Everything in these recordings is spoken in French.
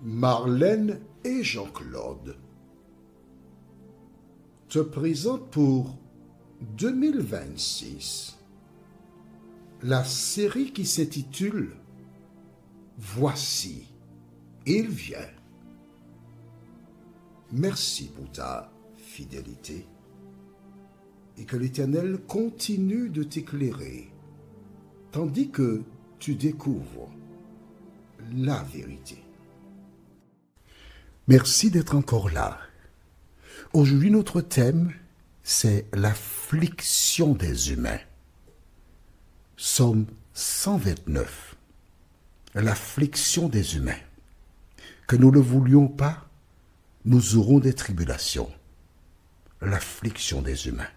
Marlène et Jean-Claude te présentent pour 2026 la série qui s'intitule « Voici, il vient ». Merci pour ta fidélité et que l'Éternel continue de t'éclairer tandis que tu découvres la vérité. Merci d'être encore là. Aujourd'hui, notre thème, c'est l'affliction des humains. Psaume 129. L'affliction des humains. Que nous ne le voulions pas, nous aurons des tribulations. L'affliction des humains.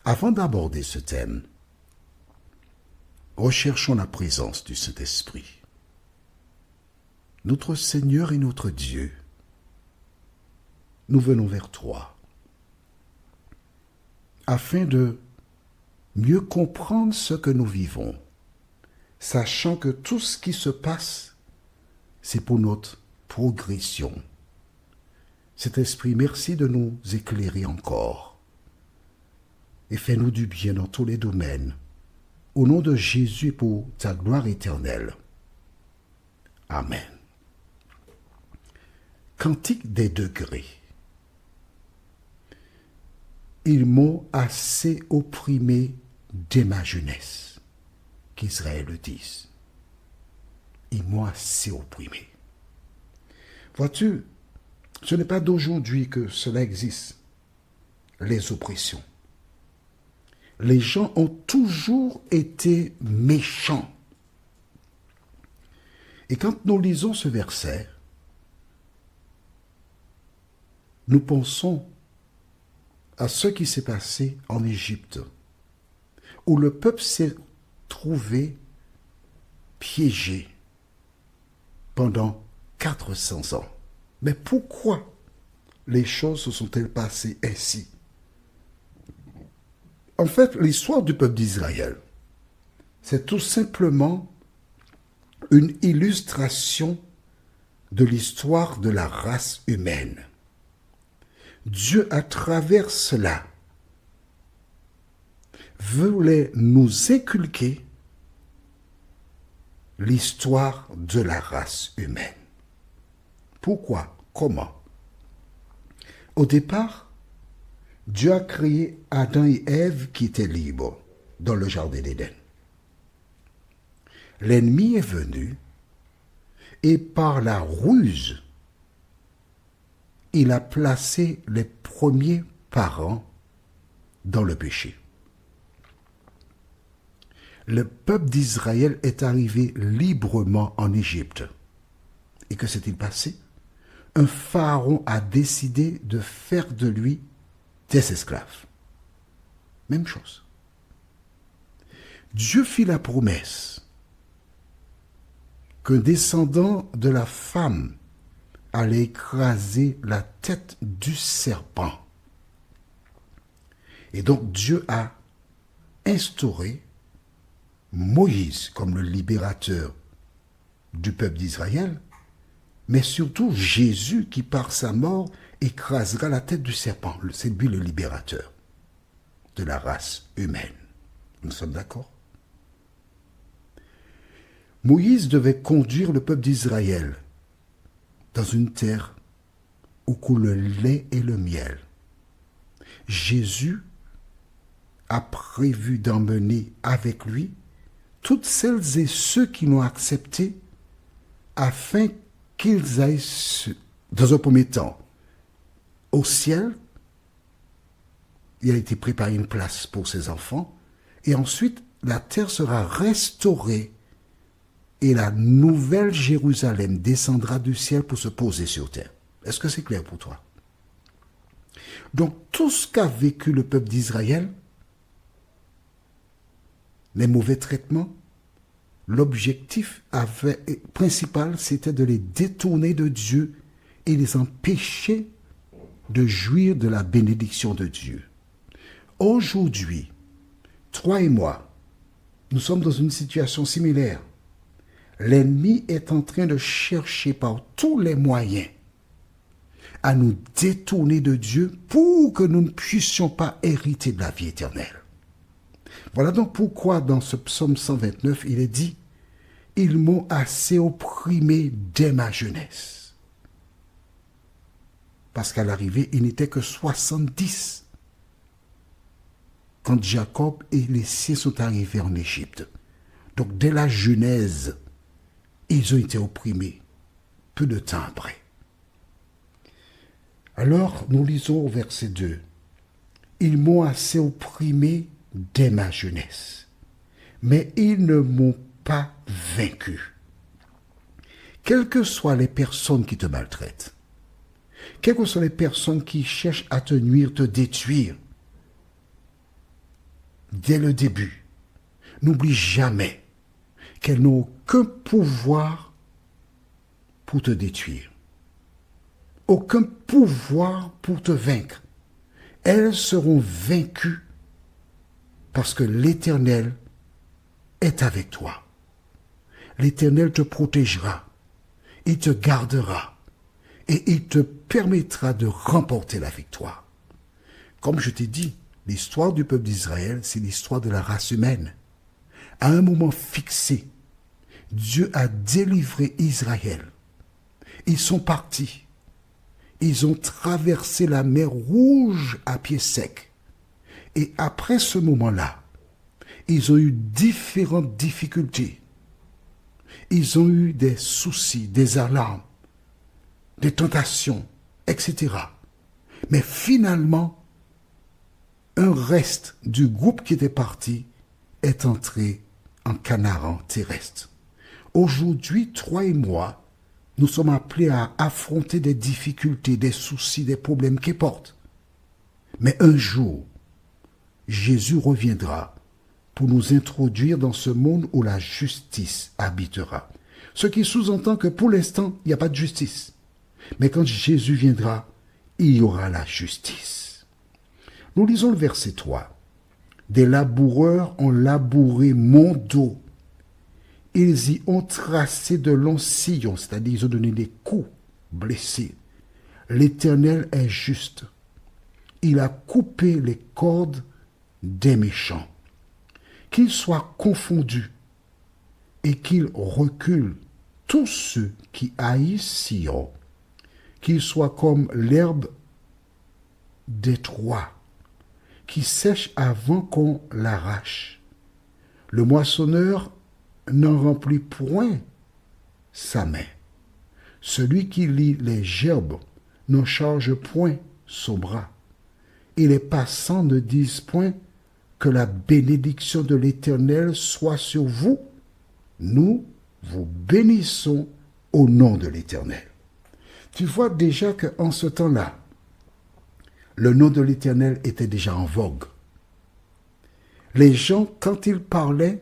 Avant d'aborder ce thème, recherchons la présence du Saint-Esprit. Notre Seigneur et notre Dieu, nous venons vers toi, afin de mieux comprendre ce que nous vivons, sachant que tout ce qui se passe, c'est pour notre progression. Cet Esprit, merci de nous éclairer encore, et fais-nous du bien dans tous les domaines, au nom de Jésus et pour ta gloire éternelle. Amen. Cantique des degrés. Ils m'ont assez opprimé dès ma jeunesse, qu'Israël le dise. Ils m'ont assez opprimé. Vois-tu, ce n'est pas d'aujourd'hui que cela existe, les oppressions. Les gens ont toujours été méchants. Et quand nous lisons ce verset, nous pensons à ce qui s'est passé en Égypte, où le peuple s'est trouvé piégé pendant 400 ans. Mais pourquoi les choses se sont-elles passées ainsi? En fait, l'histoire du peuple d'Israël, c'est tout simplement une illustration de l'histoire de la race humaine. Dieu, à travers cela, voulait nous inculquer l'histoire de la race humaine. Pourquoi? Comment? Au départ, Dieu a créé Adam et Ève qui étaient libres dans le jardin d'Éden. L'ennemi est venu et par la ruse, il a placé les premiers parents dans le péché. Le peuple d'Israël est arrivé librement en Égypte. Et que s'est-il passé? Un pharaon a décidé de faire de lui des esclaves. Même chose. Dieu fit la promesse qu'un descendant de la femme allait écraser la tête du serpent. Et donc Dieu a instauré Moïse comme le libérateur du peuple d'Israël, mais surtout Jésus qui par sa mort écrasera la tête du serpent. C'est lui le libérateur de la race humaine. Nous sommes d'accord? Moïse devait conduire le peuple d'Israël dans une terre où coule le lait et le miel. Jésus a prévu d'emmener avec lui toutes celles et ceux qui l'ont accepté afin qu'ils aillent, dans un premier temps, au ciel. Il a été préparé une place pour ses enfants. Et ensuite, la terre sera restaurée et la nouvelle Jérusalem descendra du ciel pour se poser sur terre. Est-ce que c'est clair pour toi? Donc, tout ce qu'a vécu le peuple d'Israël, les mauvais traitements, l'objectif principal, c'était de les détourner de Dieu et les empêcher de jouir de la bénédiction de Dieu. Aujourd'hui, toi et moi, nous sommes dans une situation similaire. l'ennemi est en train de chercher par tous les moyens à nous détourner de Dieu pour que nous ne puissions pas hériter de la vie éternelle. Voilà donc pourquoi dans ce psaume 129, il est dit « Ils m'ont assez opprimé dès ma jeunesse. » Parce qu'à l'arrivée, il n'était que 70 quand Jacob et les siens sont arrivés en Égypte. Donc dès la Genèse, ils ont été opprimés peu de temps après. Alors, nous lisons au verset 2. « Ils m'ont assez opprimé dès ma jeunesse, mais ils ne m'ont pas vaincu. » Quelles que soient les personnes qui te maltraitent, quelles que soient les personnes qui cherchent à te nuire, te détruire, dès le début, n'oublie jamais qu'elles n'ont aucun pouvoir pour te détruire, aucun pouvoir pour te vaincre. Elles seront vaincues parce que l'Éternel est avec toi. L'Éternel te protégera, il te gardera et il te permettra de remporter la victoire. Comme je t'ai dit, l'histoire du peuple d'Israël, c'est l'histoire de la race humaine. À un moment fixé, Dieu a délivré Israël. Ils sont partis. Ils ont traversé la mer Rouge à pied sec. Et après ce moment-là, ils ont eu différentes difficultés. Ils ont eu des soucis, des alarmes, des tentations, etc. Mais finalement, un reste du groupe qui était parti est entré en Canaan terrestre. Aujourd'hui, toi et moi, nous sommes appelés à affronter des difficultés, des soucis, des problèmes qu'importe. Mais un jour, Jésus reviendra pour nous introduire dans ce monde où la justice habitera. Ce qui sous-entend que pour l'instant, il n'y a pas de justice. Mais quand Jésus viendra, il y aura la justice. Nous lisons le verset 3. « Des laboureurs ont labouré mon dos. Ils y ont tracé de longs sillons, c'est-à-dire ils ont donné des coups blessés. L'Éternel est juste. Il a coupé les cordes des méchants. Qu'ils soient confondus et qu'ils reculent tous ceux qui haïssent Sion, qu'ils soient comme l'herbe des Troies, qui sèche avant qu'on l'arrache. Le moissonneur n'en remplit point sa main. Celui qui lie les gerbes n'en charge point son bras. Et les passants ne disent point que la bénédiction de l'Éternel soit sur vous. Nous vous bénissons au nom de l'Éternel. Tu vois déjà qu'en ce temps-là, le nom de l'Éternel était déjà en vogue. Les gens, quand ils parlaient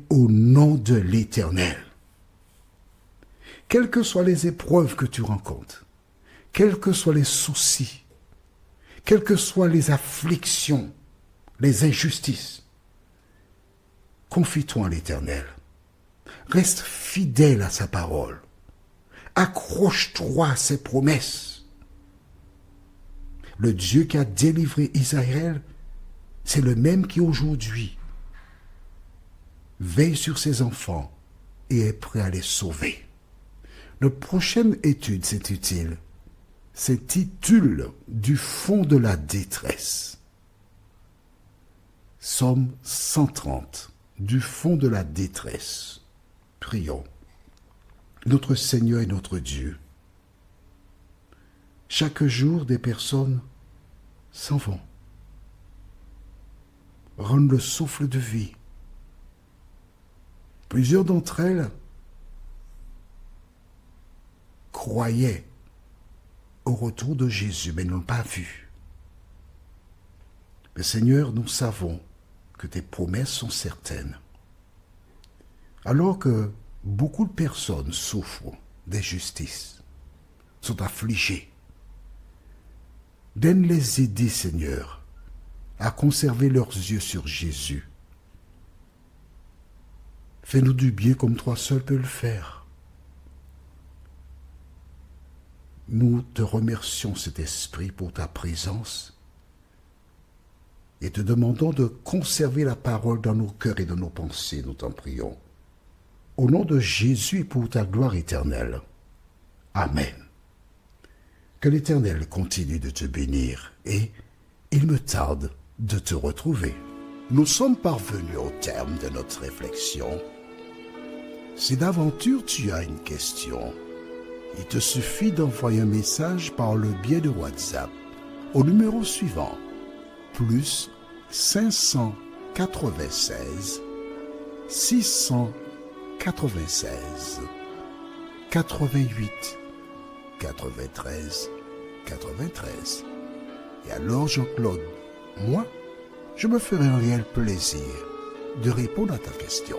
au nom de l'Éternel. Quelles que soient les épreuves que tu rencontres, quels que soient les soucis, quelles que soient les afflictions, les injustices, confie-toi en l'Éternel. Reste fidèle à sa parole. Accroche-toi à ses promesses. Le Dieu qui a délivré Israël, c'est le même qui aujourd'hui veille sur ses enfants et est prêt à les sauver. Notre prochaine étude, c'est utile, s'intitule « Du fond de la détresse ». Psaume 130, du fond de la détresse. Prions. Notre Seigneur et notre Dieu, chaque jour des personnes s'en vont, rendent le souffle de vie. Plusieurs d'entre elles croyaient au retour de Jésus, mais n'ont pas vu. Mais Seigneur, nous savons que tes promesses sont certaines. Alors que beaucoup de personnes souffrent d'injustice, sont affligées, daignes les aider, Seigneur, à conserver leurs yeux sur Jésus. Fais-nous du bien comme toi seul peux le faire. Nous te remercions, cet esprit, pour ta présence et te demandons de conserver la parole dans nos cœurs et dans nos pensées, nous t'en prions. Au nom de Jésus et pour ta gloire éternelle. Amen. Que l'Éternel continue de te bénir et il me tarde de te retrouver. Nous sommes parvenus au terme de notre réflexion. Si d'aventure tu as une question, il te suffit d'envoyer un message par le biais de WhatsApp au numéro suivant, plus 596 696 88 93 93. Et alors Jean-Claude, moi, je me ferai un réel plaisir de répondre à ta question.